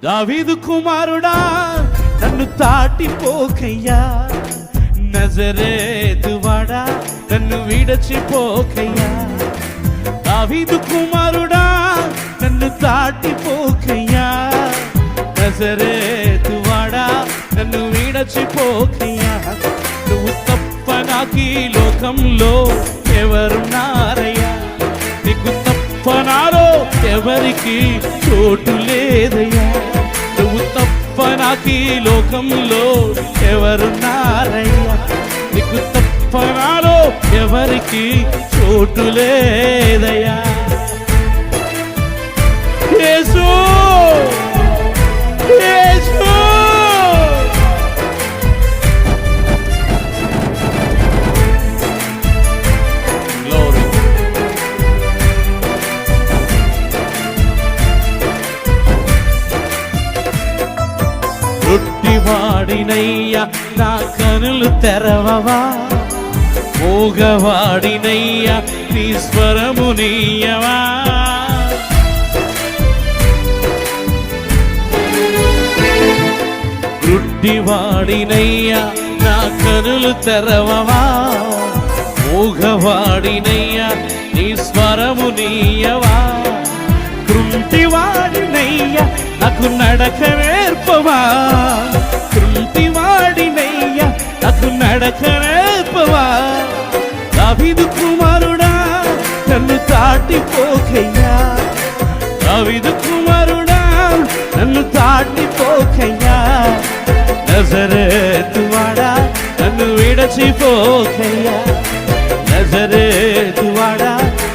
దావీదు కుమారుడా నన్ను దాటిపోకయ్యా, నజరేతువాడా నన్ను విడచిపోకయ్యా. దావీదు కుమారుడా నన్ను దాటిపోకయ్యా, నజరేతువాడా నన్ను విడచిపోకయ్యా. నువ్వు తప్ప నాకీ లోకంలో ఎవరున్నారయ్యా, నీకు తప్ప నాలో ఎవరికి చోటు లేదయ్యా. నువ్వు తప్ప నాకీ లోకంలో ఎవరున్నారయ్యా, నీకు తప్ప నాలో ఎవరికి చోటు లేదయ్యా. యేసు యేసు రొట్టివాడినయ్యా నా కనులు తెరవవా, మోగవాడినయ్యా నీ స్వరము నీయవా. రొట్టివాడినయ్యా నా కనులు తెరవవా, మోగవాడినయ్యా నీ స్వరము నీయవా. కృంటివాడినయ్యా నాకు నడక నేర్పవా, కృంటివాడినయ్యా నాకు నడక నేర్పవా. దావీదు కుమారుడా నన్ను దాటిపోకయ్యా, దావీదు కుమారుడా నన్ను దాటిపోకయ్యా. నజరేతువాడా నన్ను విడచిపోకయ్యా, నజరేతువాడా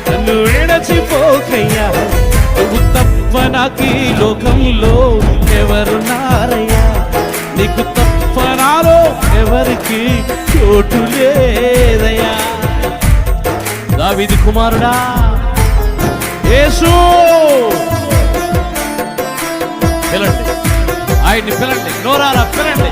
నన్ను విడచిపోకయ్యా. నువ్వు తప్ప నాకీ లోకంలో ఎవరున్నారయ్యా, నీకు తప్ప నాలో ఎవరికి చోటు లేదయ్యా. దావీదు కుమారుడా యేసు, పిలండి ఆయన్ని, పిలండి నోరారా పిలండి.